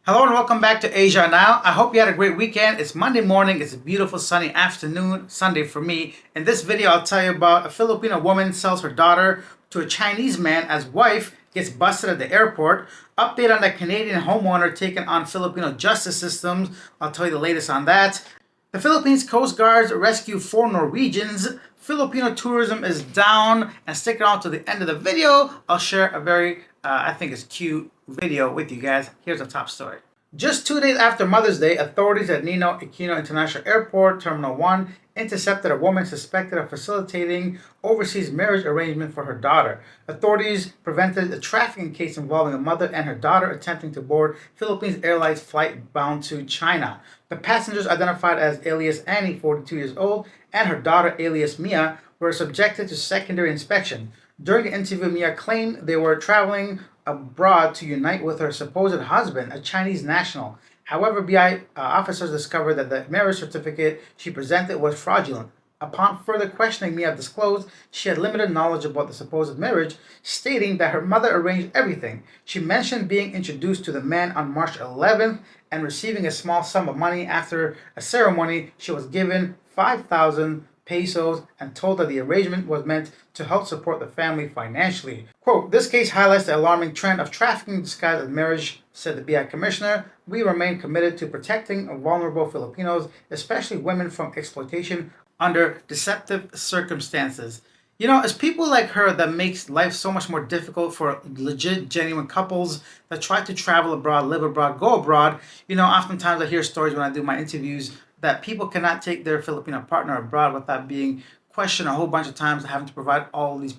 Hello and welcome back to Asia Now. I hope you had a great weekend. It's Monday morning. It's a beautiful sunny afternoon, Sunday for me. In this video, I'll tell you about a Filipino woman sells her daughter to a Chinese man as wife gets busted at the airport. Update on the Canadian homeowner taking on Filipino justice systems. I'll tell you the latest on that. The Philippines Coast Guards rescue 4 Norwegians. Filipino tourism is down. And stick around to the end of the video. I'll share a very, I think it's cute video with you guys. Here's the top story. Just 2 days after Mother's Day, authorities at Ninoy Aquino International Airport, Terminal 1, intercepted a woman suspected of facilitating overseas marriage arrangement for her daughter. Authorities prevented a trafficking case involving a mother and her daughter attempting to board Philippines Airlines flight bound to China. The passengers, identified as alias Annie, 42 years old, and her daughter alias Mia, were subjected to secondary inspection. During the interview, Mia claimed they were traveling abroad to unite with her supposed husband, a Chinese national. However, BI officers discovered that the marriage certificate she presented was fraudulent. Upon further questioning, Mia disclosed she had limited knowledge about the supposed marriage, stating that her mother arranged everything. She mentioned being introduced to the man on March 11th and receiving a small sum of money. After a ceremony, she was given 5,000 pesos and told that the arrangement was meant to help support the family financially. Quote, "This case highlights the alarming trend of trafficking disguised as marriage," said the BI commissioner. "We remain committed to protecting vulnerable Filipinos, especially women, from exploitation under deceptive circumstances." You know, it's people like her that makes life so much more difficult for legit, genuine couples that try to travel abroad, live abroad, go abroad. You know, oftentimes I hear stories when I do my interviews that people cannot take their Filipino partner abroad without being questioned a whole bunch of times, having to provide all these,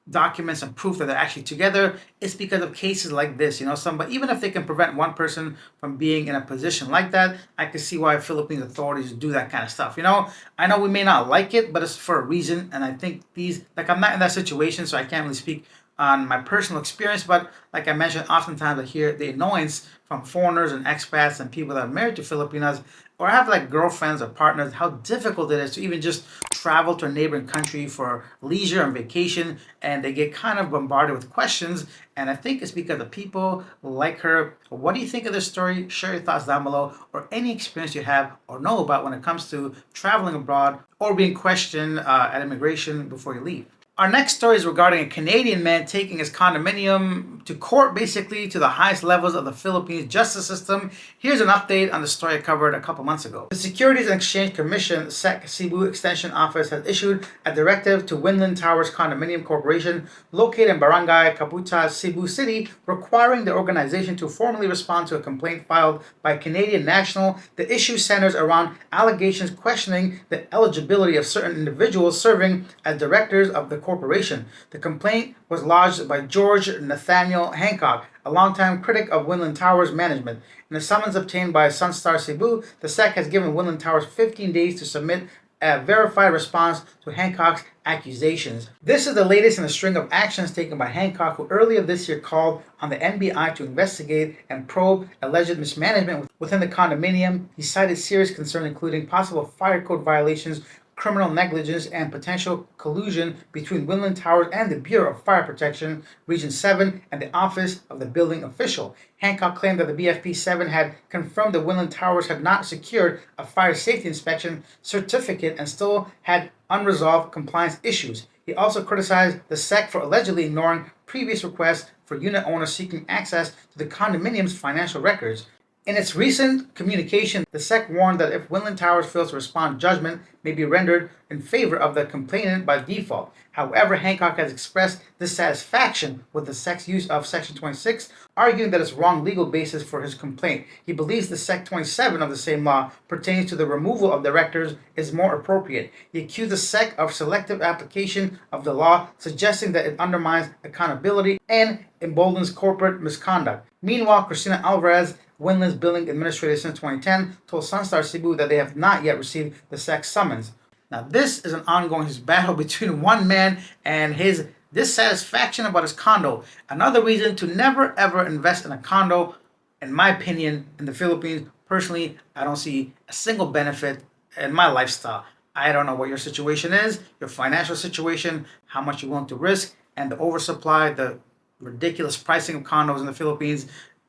documents and proof that they're actually together. It's because of cases like this, but even if they can prevent one person from being in a position like that, I can see why Philippine authorities do that kind of stuff. I know we may not like it, but it's for a reason. And I think I'm not in that situation, so I can't really speak on my personal experience, but like I mentioned, oftentimes I hear the annoyance from foreigners and expats and people that are married to Filipinas or have like girlfriends or partners, how difficult it is to even just travel to a neighboring country for leisure and vacation, and they get kind of bombarded with questions. And I think it's because of people like her. What do you think of this story? Share your thoughts down below, or any experience you have or know about when it comes to traveling abroad or being questioned at immigration before you leave. Our next story is regarding a Canadian man taking his condominium to court, basically to the highest levels of the Philippines justice system. Here's an update on the story I covered a couple months ago. The Securities and Exchange Commission, SEC Cebu Extension Office, has issued a directive to Windland Towers Condominium Corporation, located in Barangay Kaputa, Cebu City, requiring the organization to formally respond to a complaint filed by a Canadian national. The issue centers around allegations questioning the eligibility of certain individuals serving as directors of the corporation. The complaint was lodged by George Nathaniel Hancock, a longtime critic of Windland Towers management. In a summons obtained by Sunstar Cebu, the SEC has given Windland Towers 15 days to submit a verified response to Hancock's accusations. This is the latest in a string of actions taken by Hancock, who earlier this year called on the NBI to investigate and probe alleged mismanagement within the condominium. He cited serious concerns, including possible fire code violations, criminal negligence, and potential collusion between Windland Towers and the Bureau of Fire Protection, Region 7, and the Office of the Building Official. Hancock claimed that the BFP7 had confirmed that Windland Towers had not secured a fire safety inspection certificate and still had unresolved compliance issues. He also criticized the SEC for allegedly ignoring previous requests for unit owners seeking access to the condominium's financial records. In its recent communication, the SEC warned that if Windland Towers fails to respond, judgment may be rendered in favor of the complainant by default. However, Hancock has expressed dissatisfaction with the SEC's use of Section 26, arguing that it's wrong legal basis for his complaint. He believes the Sec 27 of the same law pertains to the removal of directors is more appropriate. He accused the SEC of selective application of the law, suggesting that it undermines accountability and emboldens corporate misconduct. Meanwhile, Christina Alvarez, Windland's billing administrator since 2010, told Sunstar Cebu that they have not yet received the SEC summons. Now, this is an ongoing battle between one man and his dissatisfaction about his condo. Another reason to never ever invest in a condo, in my opinion, in the Philippines. Personally, I don't see a single benefit in my lifestyle. I don't know what your situation is, your financial situation, how much you're willing to risk, and the oversupply, the ridiculous pricing of condos in the Philippines.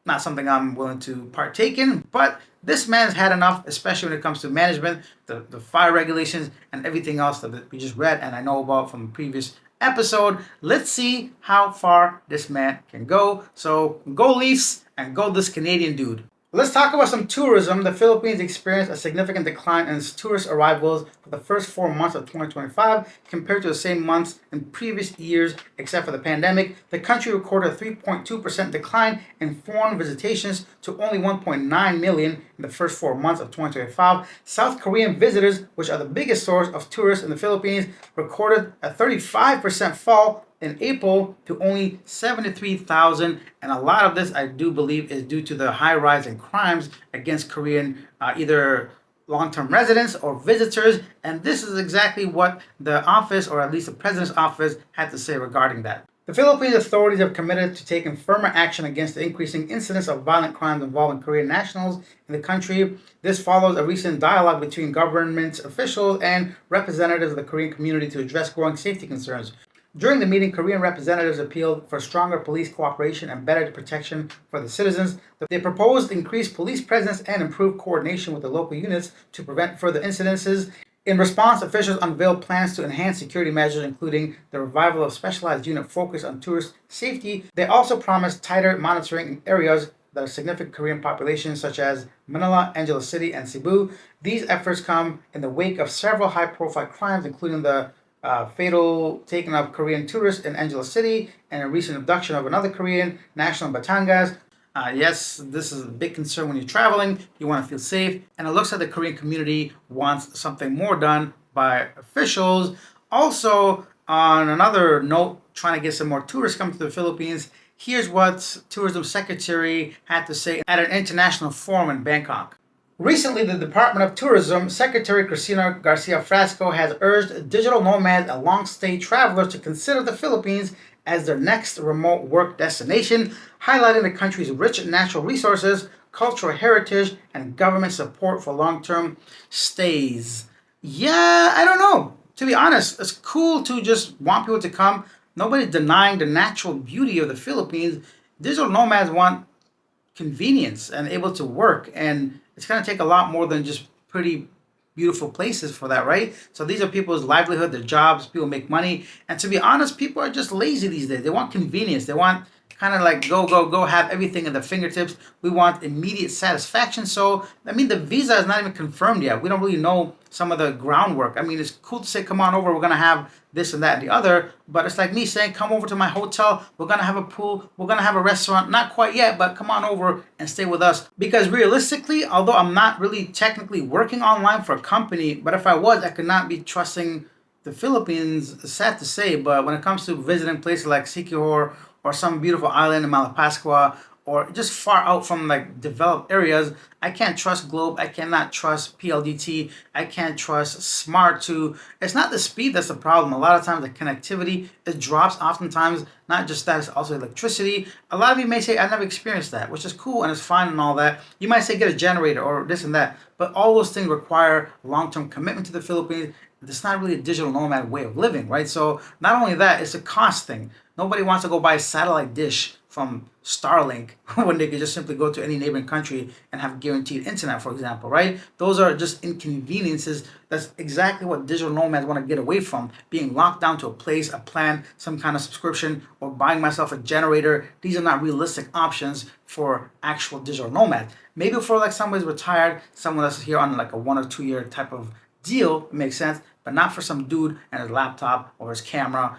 Not something I'm willing to partake in, but this man's had enough, especially when it comes to management, the fire regulations, and everything else that we just read and I know about from the previous episode. Let's see how far this man can go. So go Leafs and go this Canadian dude. Let's talk about some tourism. The Philippines experienced a significant decline in its tourist arrivals for the first 4 months of 2025 compared to the same months in previous years, except for the pandemic. The country recorded a 3.2% decline in foreign visitations to only 1.9 million in the first 4 months of 2025. South Korean visitors, which are the biggest source of tourists in the Philippines, recorded a 35% fall in April to only 73,000, and a lot of this I do believe is due to the high rise in crimes against Korean either long-term residents or visitors, and this is exactly what the office, or at least the president's office, had to say regarding that. The Philippines authorities have committed to taking firmer action against the increasing incidence of violent crimes involving Korean nationals in the country. This follows a recent dialogue between government officials and representatives of the Korean community to address growing safety concerns. During the meeting, Korean representatives appealed for stronger police cooperation and better protection for the citizens. They proposed increased police presence and improved coordination with the local units to prevent further incidences. In response, officials unveiled plans to enhance security measures, including the revival of specialized unit focused on tourist safety. They also promised tighter monitoring in areas that are significant Korean populations, such as Manila, Angeles City, and Cebu. These efforts come in the wake of several high-profile crimes, including the fatal taking of Korean tourists in Angeles City and a recent abduction of another Korean national in Batangas. Yes, this is a big concern when you're traveling. You want to feel safe, and it looks like the Korean community wants something more done by officials. Also, on another note, trying to get some more tourists coming to the Philippines, here's what Tourism Secretary had to say at an international forum in Bangkok. Recently, the Department of Tourism Secretary Cristina Garcia Frasco has urged digital nomads and long-stay travelers to consider the Philippines as their next remote work destination, highlighting the country's rich natural resources, cultural heritage, and government support for long-term stays. Yeah, I don't know. To be honest, it's cool to just want people to come. Nobody's denying the natural beauty of the Philippines. Digital nomads want convenience and able to work, and it's going to take a lot more than just pretty beautiful places for that, right? So these are people's livelihood, their jobs, people make money, and to be honest, people are just lazy these days. They want convenience. They want kind of like go, have everything at their fingertips. We want immediate satisfaction. So I mean, the visa is not even confirmed yet. We don't really know some of the groundwork. I mean, it's cool to say, come on over, we're gonna have this and that and the other, but it's like me saying, come over to my hotel, we're gonna have a pool, we're gonna have a restaurant. Not quite yet, but come on over and stay with us. Because realistically, although I'm not really technically working online for a company, but if I was, I could not be trusting the Philippines. It's sad to say, but when it comes to visiting places like Sikihor or some beautiful island in Malapascua, or just far out from like developed areas, I can't trust Globe. I cannot trust PLDT. I can't trust Smart2. It's not the speed that's the problem. A lot of times the connectivity, it drops oftentimes. Not just that, it's also electricity. A lot of you may say, I never experienced that, which is cool and it's fine and all that. You might say get a generator or this and that, but all those things require long-term commitment to the Philippines. It's not really a digital nomad way of living, right? So not only that, it's a cost thing. Nobody wants to go buy a satellite dish from Starlink when they could just simply go to any neighboring country and have guaranteed internet, for example, right? Those are just inconveniences. That's exactly what digital nomads want to get away from, being locked down to a place, a plan, some kind of subscription, or buying myself a generator. These are not realistic options for actual digital nomads. Maybe for like somebody's retired, someone that's here on like a 1 or 2 year type of deal, it makes sense, but not for some dude and his laptop or his camera,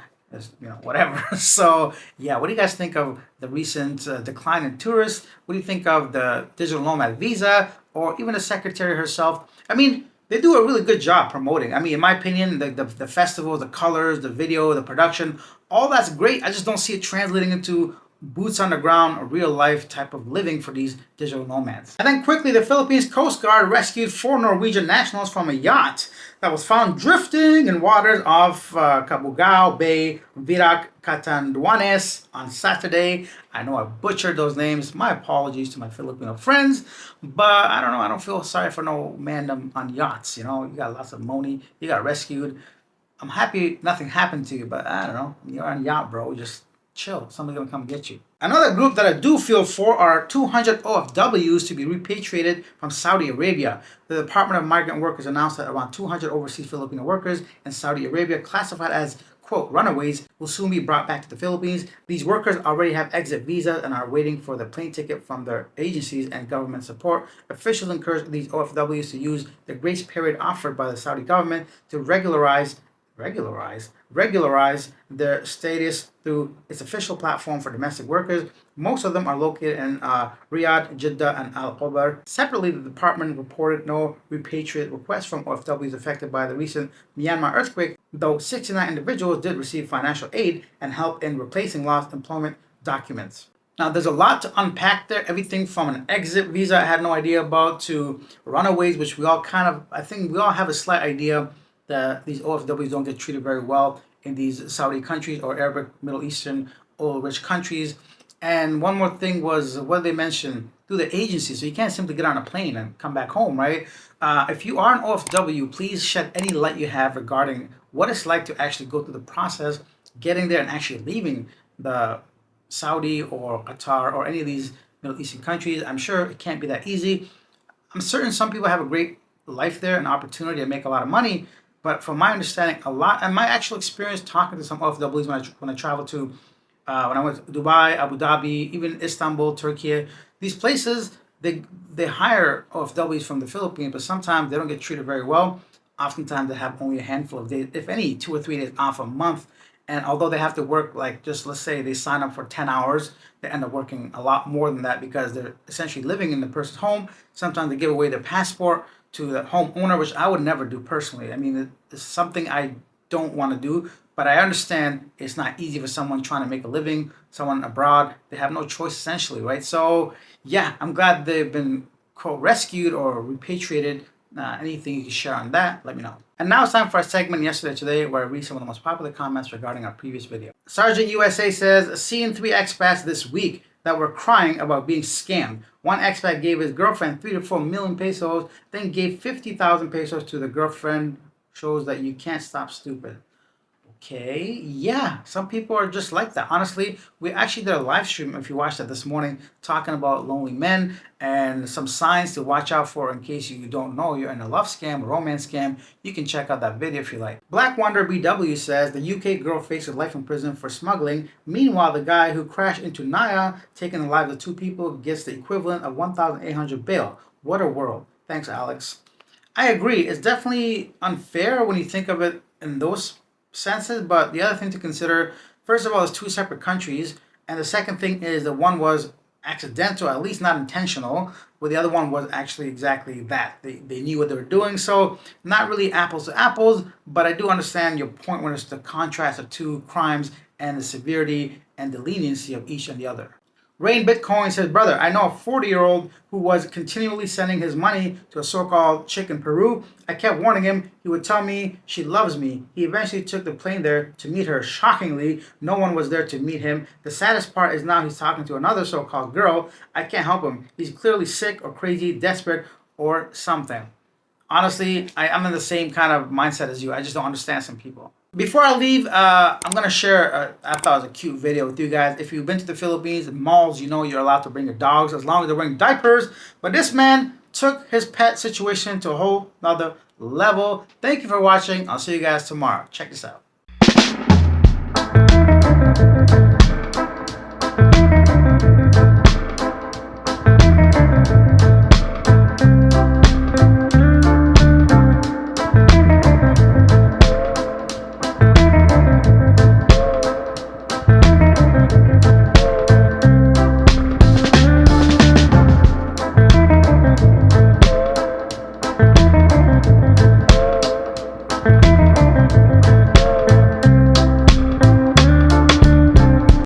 whatever. So yeah, what do you guys think of the recent decline in tourists? What do you think of the digital nomad visa, or even the secretary herself? I mean, they do a really good job promoting. I mean, in my opinion, the festival, the colors, the video, the production, all that's great. I just don't see it translating into boots on the ground, a real life type of living for these digital nomads. And then quickly, the Philippines Coast Guard rescued 4 Norwegian nationals from a yacht that was found drifting in waters off Cabugao Bay, Virac, Catanduanes on Saturday. I know I butchered those names. My apologies to my Filipino friends, but I don't know. I don't feel sorry for no man on yachts. You got lots of money. You got rescued. I'm happy nothing happened to you, but I don't know. You're on a yacht, bro. Just chill. Somebody's gonna come get you. Another group that I do feel for are 200 OFWs to be repatriated from Saudi Arabia. The Department of Migrant Workers announced that around 200 overseas Filipino workers in Saudi Arabia, classified as quote runaways, will soon be brought back to the Philippines. These workers already have exit visas and are waiting for the plane ticket from their agencies and government support. Officials encourage these OFWs to use the grace period offered by the Saudi government to regularize their status through its official platform for domestic workers. Most of them are located in Riyadh, Jeddah, and Al Khobar. Separately, the department reported no repatriate requests from OFWs affected by the recent Myanmar earthquake, though 69 individuals did receive financial aid and help in replacing lost employment documents. Now, there's a lot to unpack there. Everything from an exit visa I had no idea about to runaways, which we all I think we all have a slight idea that these OFWs don't get treated very well in these Saudi countries or Arabic, Middle Eastern, oil-rich countries. And one more thing was what they mentioned through the agency. So you can't simply get on a plane and come back home, right? If you are an OFW, please shed any light you have regarding what it's like to actually go through the process, getting there and actually leaving the Saudi or Qatar or any of these Middle Eastern countries. I'm sure it can't be that easy. I'm certain some people have a great life there, an opportunity to make a lot of money. But from my understanding, a lot, and my actual experience talking to some OFWs when I traveled to, when I went to Dubai, Abu Dhabi, even Istanbul, Turkey, these places, they hire OFWs from the Philippines, but sometimes they don't get treated very well. Oftentimes they have only a handful of days, if any, 2 or 3 days off a month. And although they have to work, like, just let's say they sign up for 10 hours, they end up working a lot more than that because they're essentially living in the person's home. Sometimes they give away their passport to the homeowner, which I would never do personally. I mean, it's something I don't want to do, but I understand it's not easy for someone trying to make a living, someone abroad. They have no choice, essentially, right? So, yeah, I'm glad they've been, quote, rescued or repatriated. Anything you can share on that, let me know. And now it's time for our segment Yesterday Today, where I read some of the most popular comments regarding our previous video. Sergeant USA says, seeing 3 expats this week that were crying about being scammed. One expat gave his girlfriend 3 to 4 million pesos, then gave 50,000 pesos to the girlfriend. Shows that you can't stop stupid. Okay, yeah, some people are just like that. Honestly, we actually did a live stream, if you watched that this morning, talking about lonely men and some signs to watch out for in case you don't know you're in a love scam, a romance scam. You can check out that video if you like. Black Wonder BW says the UK girl faces life in prison for smuggling. Meanwhile, the guy who crashed into Naya, taking the lives of 2 people, gets the equivalent of 1,800 bail. What a world. Thanks, Alex. I agree. It's definitely unfair when you think of it in those senses, but the other thing to consider, first of all, is 2 separate countries, and the second thing is that one was accidental, at least not intentional, but the other one was actually exactly that. They knew what they were doing, so not really apples to apples, but I do understand your point when it's the contrast of 2 crimes and the severity and the leniency of each and the other. Rain Bitcoin says, brother, I know a 40-year-old who was continually sending his money to a so-called chick in Peru. I kept warning him. He would tell me she loves me. He eventually took the plane there to meet her. Shockingly, no one was there to meet him. The saddest part is now he's talking to another so-called girl. I can't help him. He's clearly sick or crazy, desperate, or something. Honestly, I'm in the same kind of mindset as you. I just don't understand some people. Before I leave, I'm going to share, I thought it was a cute video with you guys. If you've been to the Philippines, malls, you know you're allowed to bring your dogs as long as they're wearing diapers. But this man took his pet situation to a whole nother level. Thank you for watching. I'll see you guys tomorrow. Check this out.